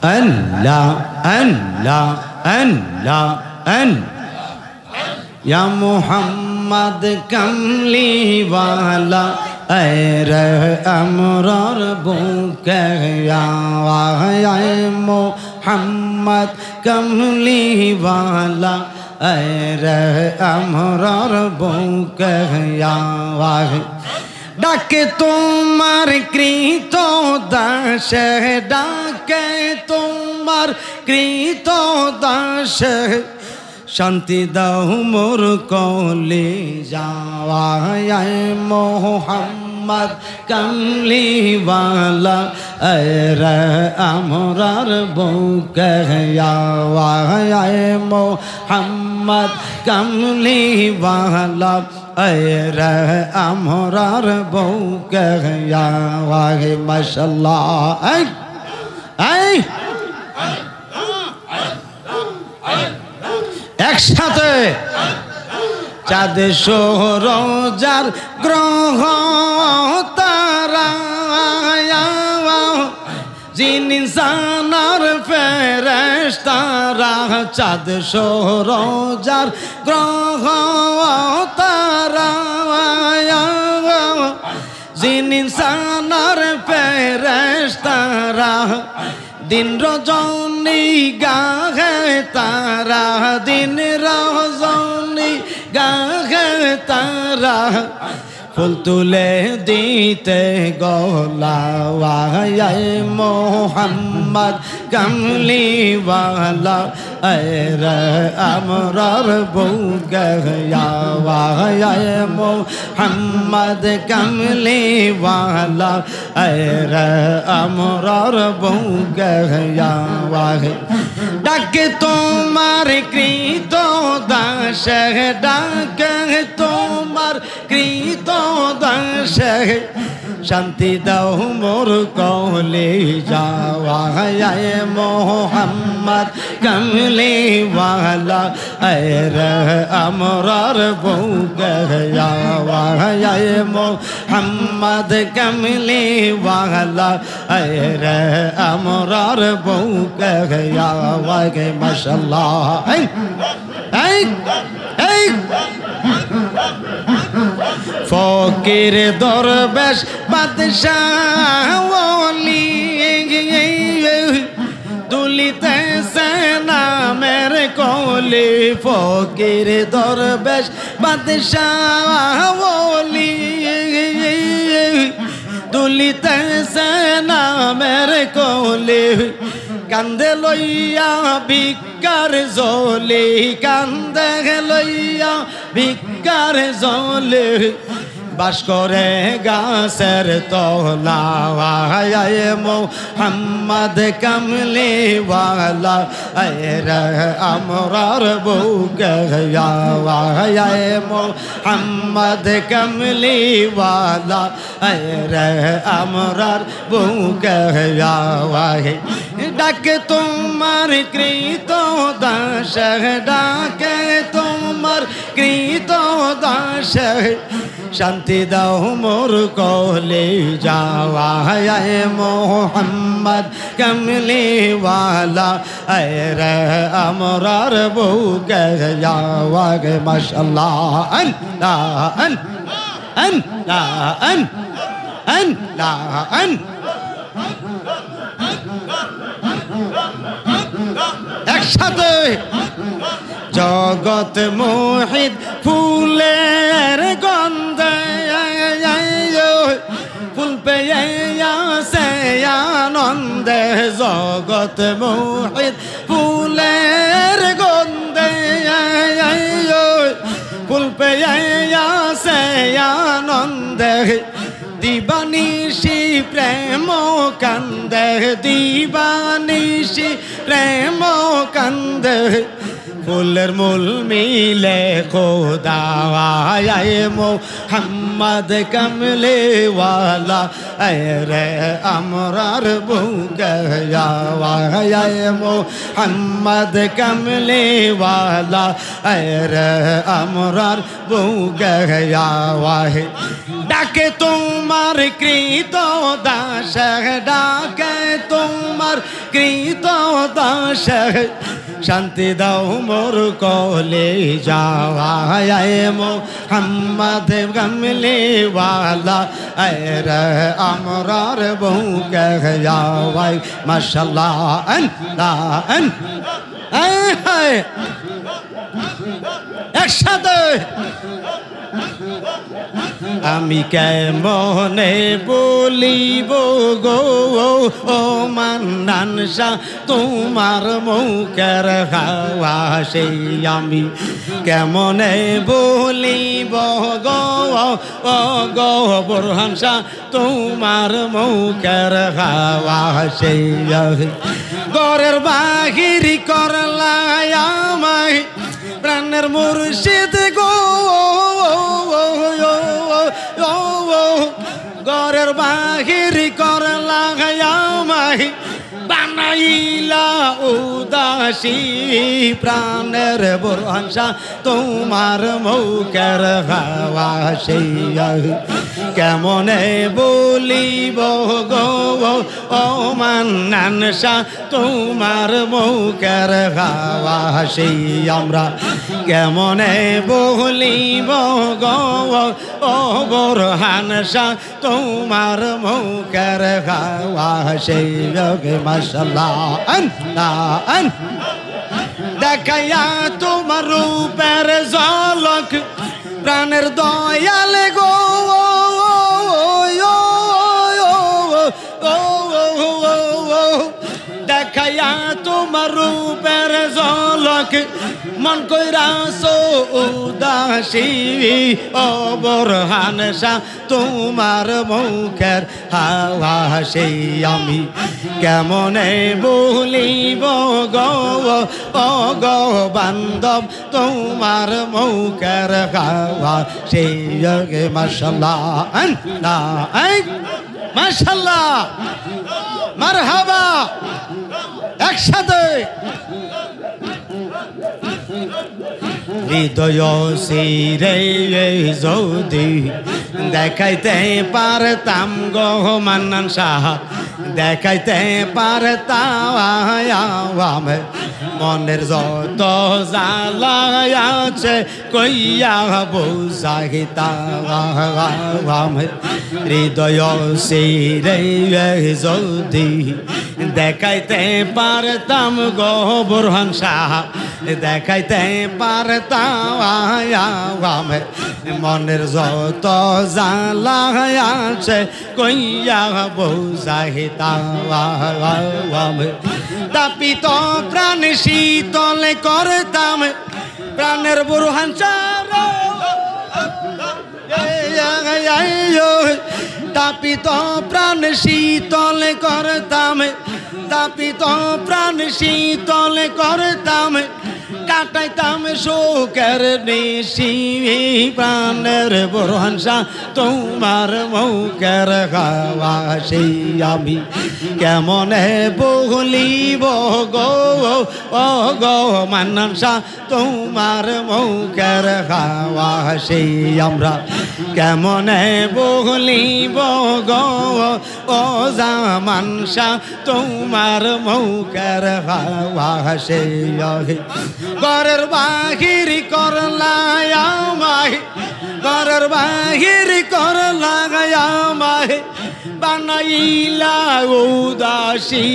Allah, Allah, Allah, Allah. Ya Muhammad Kamli Wala, Aire Amrar Bukaya, Muhammad Kamli Wala, Aire Amrar Bukaya. ডাকে তোমার কৃত দাস, ডাকে তোমার কৃত দাস, শান্তি দাও মোর কলে যাওয়ায় মোহাম্মদ কামলি ওয়ালা, আরে আমরার বুকে যাওয়ায় মোহাম্মদ কামলি ওয়ালা, আরে আমরার বুকে যাওয়ায়। মাশাআল্লাহ। এই একসাথে চাঁদ সূরজার গ্রহ তারা, জিন ইনসানের ফেরেশতারা, চাঁদ সূরজার গ্রহ তারা, জিন ইনসানের ফেরেশতারা, দিন রজনী গাহে তারা, দিন রজনী গাহে তারা, ফুল তুলে দিতে গলাওয়ায় মোহাম্মদ কামলি ওয়ালা, আরে আমরার বুকে যাওয়ায় মোহাম্মদ কামলি ওয়ালা, আরে আমরার বুকে যাওয়ায়। ডাকে তোমার কৃত দাস, ডাকে তোমার কৃত দাস, শান্তি দাও মোর কলে যাওয়ায় মোহাম্মদ কামলি ওয়ালা, আরে আমরার বুকে যাওয়ায় মোহাম্মদ কামলি ওয়ালা, আরে আমরার বুকে যাওয়ায়। মাশাআল্লাহ। এই এই ফকির দরবেশ বাদশাহ ওলি, দুলিতেছে নামের কোলে, ফকির দরবেশ বাদশাহ ওলি, দুলিতেছে নামের কোলে, কান্দে লইয়া ভিক্ষার জলে, কান্দে লইয়া ভিক্ষার জলে, বাস করে গাছের তলায় মোহাম্মদ কামলি ওয়ালা, আরে আমরার বুকে যাওয়ায় মোহাম্মদ কামলি ওয়ালা, আরে আমরার বুকে যাওয়ায়। ডাকে তোমার কৃত দাস, ডাকে তোমার কৃত দাস, শান্তি দাও মোর কলে যাওয়ায় মোহাম্মদ কামলি ওয়ালা, আরে আমরার বুকে যাওয়ায়। মাশাআল্লাহ। আল্লাহ আল্লাহ আল্লাহ একসাথে জগৎ মোহিত ফুলের গন্ধে, ফুল পেয়ে আসে আনন্দে, জগৎ মোহিত ফুলের গন্ধে, ফুল পেয়ে আসে আনন্দে, দিবানিশি প্রেম কান্দে, দিবানিশি প্রেম কান্দে, ফুলের মূল মিলে খোদা আয় মোহাম্মদ কমলে ওয়ালা রে আমরার বুকে আয় মোহাম্মদ কমলে ওয়ালা রে আমরার বুকে আয় ডাকে তোমার কৃত দাস ডাকে তোমার কৃত দাস শান্তি দাও মোর কলে যাওয়ায় মোহাম্মদ কমলে ওয়ালা রে আমরার বুকে যাওয়ায় মাশাআল্লাহ একসাথে আমি কেমনে বলিব গো ও মান্নান শাহ তোমার মুখের হাওয়া সেই আমি কেমনে বলিব গো ও গো বুরহান শাহ তোমার মুখের হাওয়া সেই ঘরের বাহির করলাই আমায় প্রাণের মুর্শিদ গো ঘরের বাহির করলাই আমায় বানাইলা উদাসী প্রাণের বুরহান শাহ তোমার মুখের হাওয়া সেই কেমনে বলিব গো ও মান্নান শাহ তোমার মুখের হাওয়া সেই আমরা কেমনে বলিব গো ও বুরহান শাহ তোমার মুখের হাওয়া সেই মাশাআল্লাহ দেখাইয়া তোমার রূপের ঝলক প্রাণের দয়াল গো দেখাইয়া তোমার রূপের ঝলক মন কইরাছো উদাসী ও বুরহান শাহ তোমার মুখের হাওয়া সেই আমি কেমনে বলিব গো ও গো বান্ধব তোমার মুখের হাওয়া সেই মাশাআল্লাহ মাশাআল্লাহ মারহাবা একসাথে হৃদয় সিরে যদি দেখাইতে পারতাম গো মান্নান শাহ দেখাইতে পারতাম মনের যত জ্বালা আছে কইয়া বুঝাইতাম হৃদয় সিরে যদি দেখাইতে পারতাম গো বুরহান শাহ দেখাইতে পারতাম মনের যত জ্বালা আছে কইয়া বুঝাইতাম তাপিত প্রাণ শীতল করতাম প্রাণের বুরহান শাহ তাপিত প্রাণ শীতল করতাম তাপিত প্রাণ শীতল করতাম কাটাইতাম শোকের নিশি প্রাণের বুরহান শাহ তোমার মুখের হাওয়া সেই আমি কেমনে বলিব গো ও গো মান্নান শাহ তোমার মুখের হাওয়া সেই আমরা কেমনে বলিব গো ও জামান শাহ তোমার মুখের হাওয়া সেই ঘরের বাহির করলাই আমায় ঘরের বাহির করলাই আমায় বানাইলা উদাসী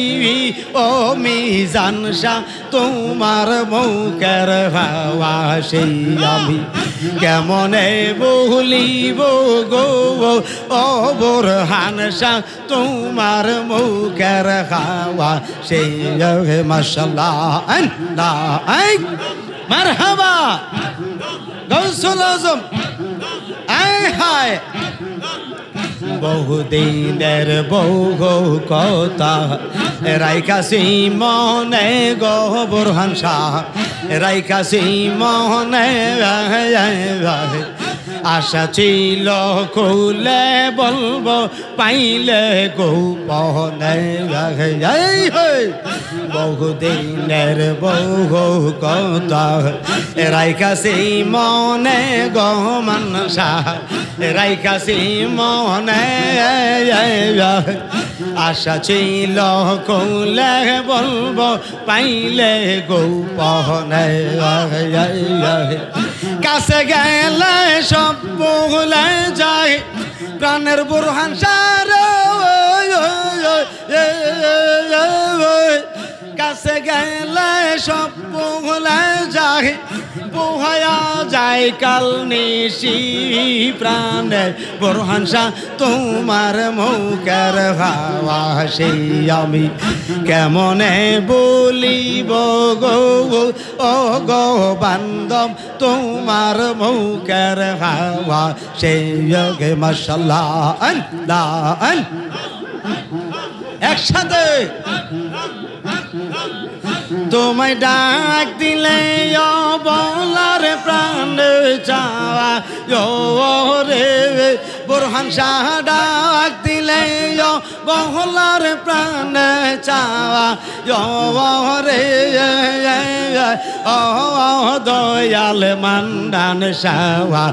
ও মিজান শাহ তোমার মুখের হাওয়া সেই আমি কেমনে বলিব গো ও বুরহান শাহ তোমার মুখের হাওয়া সেই মাশাআল্লাহ মারহাবা গৌসুল আজম আয় হায় বহুদিনের বহু কথা রাইখাছি মনে গো বোরহান শাহ রাইখাছি মনে আশা ছিল খুলে বলবো পাইলে গোপনে বহুদিনের বহু কথা রাইখাছি মনে গো মানসা রাইখাছি মনে আশা ছিল খুলে বলবো পাইলে গোপনে কাছে গেলে সব ভুলে যায় প্রাণের বোরহান শাহ কাছে গেলে সব ভুলে যায় পোহায়া যায় কাল নিশি প্রাণের বোরহান শাহ তোমার মুখের ভাবা সেই আমি কেমনে বলিব গো ও গো বান্ধব তোমার মুখের ভাবা সেই যোগে মাশাআল্লাহ একসাথে তোমায় ডাক দিলে বলার প্রাণ চাওয়া রে বোরহান শাহ ডাক দিলে বলার প্রাণ চাওয়া রে দয়াল মান্দান শাওয়া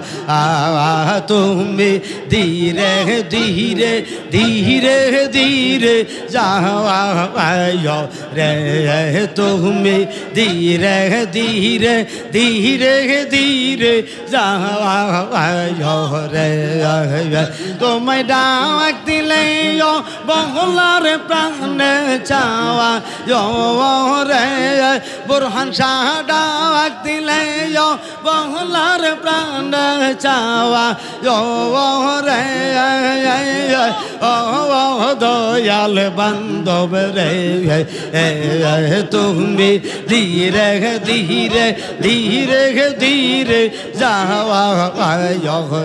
তুমি ধীরে ধীরে ধীরে ধীরে যাওয়া রে তুমি ধীরে ধীরে ধীরে ধীরে যাওয়া রে তোমায় ডাক দিলে বহলার প্রাণ চাওয়া রে বোরহান শাহ ডাক দিলে বহলার প্রাণ চাওয়া রে দয়াল বান্ধব রে তুমি ধীরে ধীরে ধীরে ধীরে যাওয়া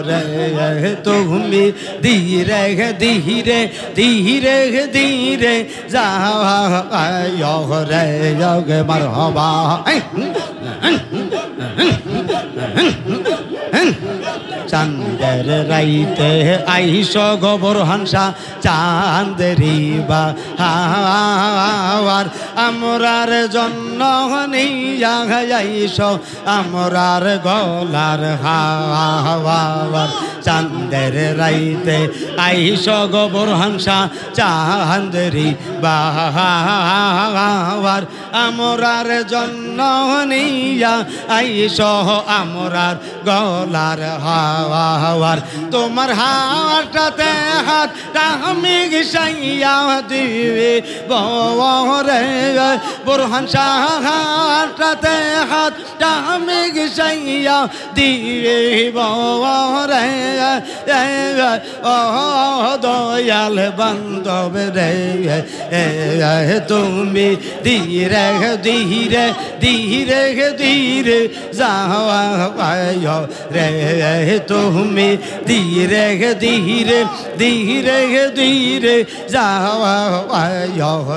রে তুমি ধীরে ধীরে ধীরে ধীরে যাওয়া রে মারহাবা চাঁদের রাইতে আইস গো বোরহান শাহ চাঁদেরি বাহার আমরার জন্য নিয়া আইস আমরার গলার হাওয়ার চাঁদের রাইতে আইস গো বোরহান শাহ চাঁদেরি বাহার আমরার জন্য নিয়া আইস আমরার গলার হাওয়ার তোমার হাতটাতে হাতটা আমি ঘিসাইয়া দিবে বরে বোরহান শাহ হাতটাতে হাতটা আমি ঘিসাইয়া দিবে বরে ও দয়াল বান্ধব রে তুমি ধীরে ধীরে ধীরে ধীরে যাওয়া রে তুমি ধীরে ধীরে ধীরে ধীরে যাওয়া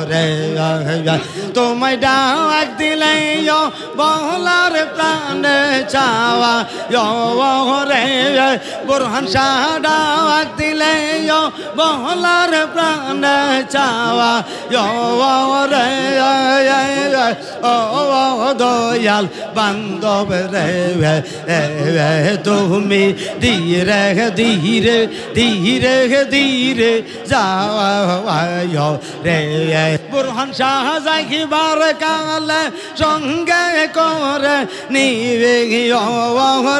রে তোমায় ডাক দিলে বহলার প্রাণ চাওয়া রে বোরহান শাহ ডাক দিলে বহলার প্রাণ চাওয়া রে দয়াল বান্ধব রে তুমি ধীরে ধীরে ধীরে ধীরে যাওয়া রে বোরহান শাহ যাইবার কালে সঙ্গে করে নিবে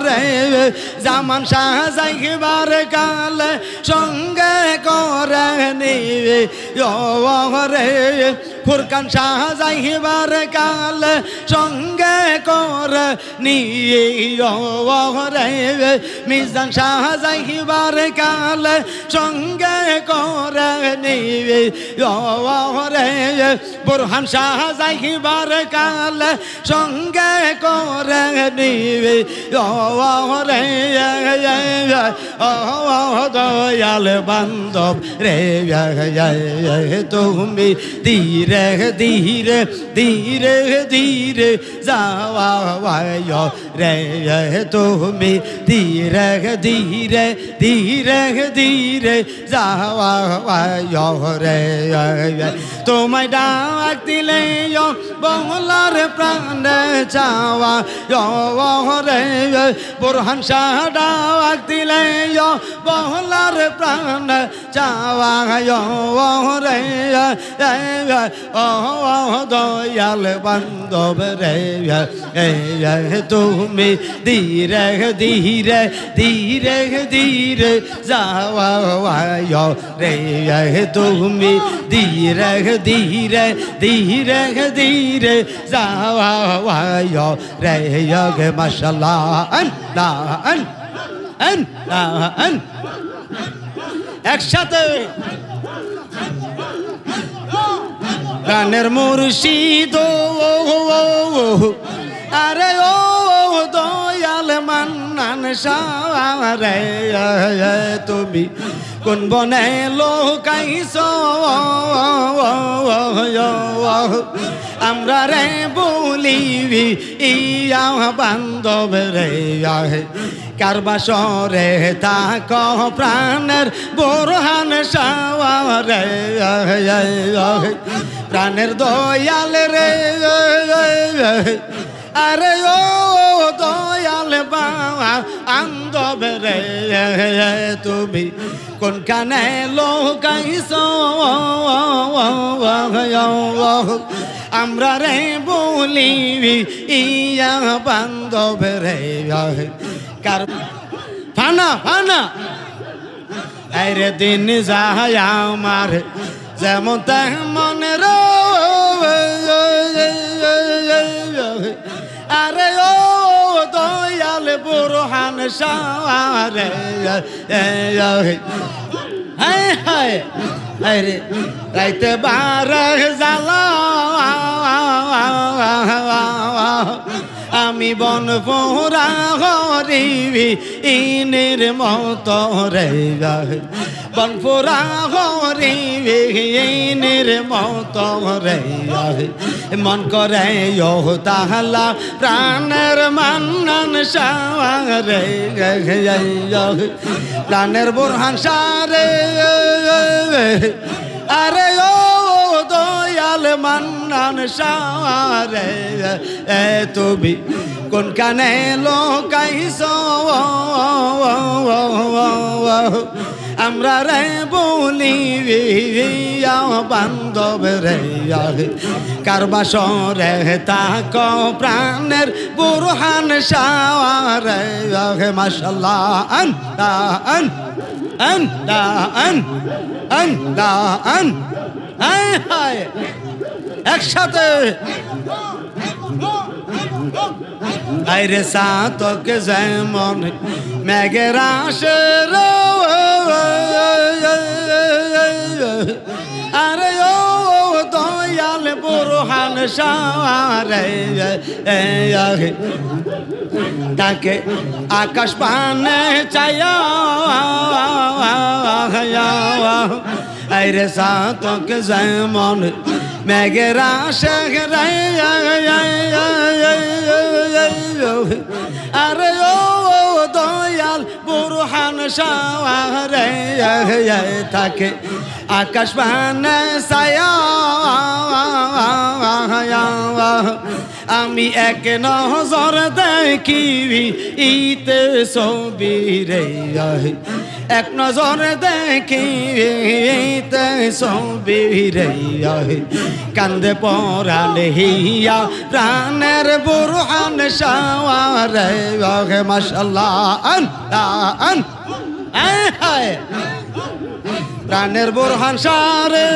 রে জামান শাহ যাইবার কালে সঙ্গে করে নিবে রে ফুরকান শাহ যাইবার কালে সঙ্গে করে নিও রে মিজান শাহ যাইবার কালে সঙ্গে করে নিও রে বুরহান শাহ যাইবার কালে সঙ্গে করে নিও রে দয়াল বান্ধব রে তুমি ধীরে ধীরে ধীরে ধীরে যাওয়া রে তুমি ধীরে ধীরে ধীরে ধীরে যাওয়া রে তোমায় ডাক দিলে বংলার প্রাণে চাওয়া রে বুরহান শাহ ডাক দিলে বংলার প্রাণে চাওয়া রে দয়াল বান্ধব রে তুমি ধীরে ধীরে ধীরে ধীরে যাওয়া রে তুমি ধীরে ধীরে ধীরে ধীরে যাওয়া রে মাশাআল্লাহ একসাথে গানের মুর্শিদ আরে ও দয়াল মান্নান শাহ রে তুমি কোন বনে লোকাইছ আমরা রে বলিবি ইয়া বান্ধব রে কারবাসরে তাক প্রাণের বুরহান শাহ রে প্রাণের দয়াল রে আরে ও দয়াল বাবা আন্দব রে তুমি কোন কানে লোকাইছ আমরা রে বলিবি ইয়া বান্ধব রে কার ফানা ফানা আরে দিন যায় আমার যেমন তেমন রে আরে ও দয়াল বুরহান শাহ রে আরে রাইতে বারে জ্বালা আমি বন পোরা হরিবি ইনের মত রে বন পোরা হরিবি ইনের মত রে মন করে তাহলা প্রাণের মান্নান শাহ রে প্রাণের বুরহান শাহ রে আরে ও দয়াল মান্নান শাহ রে তুমি কোন কানে লোকাইছ আমরা রে বলিবি বান্ধব রে কারবাসরে তাক প্রাণের বুরহান শাহ রে মাশাআল্লাহ একসাথে আইরে সাতক যেমন মেঘের আসে আরে ও দয়াল বুরহান শাহ রে তাকে আকাশ পানে চায়া আইরে সাতক যেমন মেঘের আসে আরে ও দয়াল বুরহান শাহ রে থাকে আকাশ পানে ছায়া আমি এক নজর দেখিবি ইতে ছবি রে এক নজর দেখিবি ইতে ছবি রে কান্দে পরানে হিয়া প্রাণের বুরহান শাহ রে মাশাআল্লাহ প্রাণের বুরহান শাহ রে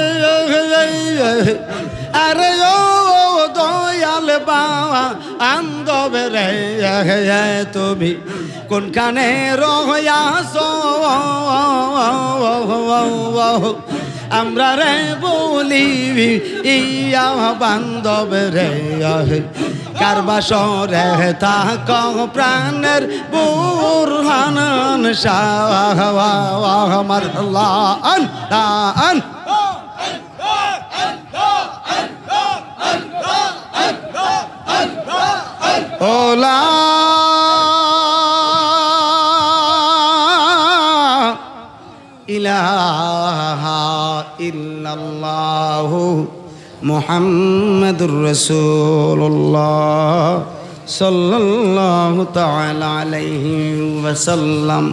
আরে ও দয়াল বান্ধব রে তুমি কোনখানে রয়াস আমরা রে বলি ইয়া বান্ধব রে কারবাসরে থাক প্রাণের বুরহান শাহ আমার আন আন ওলা ইলাহা ইল্লাল্লাহু মুহাম্মাদুর রাসূলুল্লাহ সাল্লাল্লাহু তাআলা আলাইহি ওয়াসাল্লাম।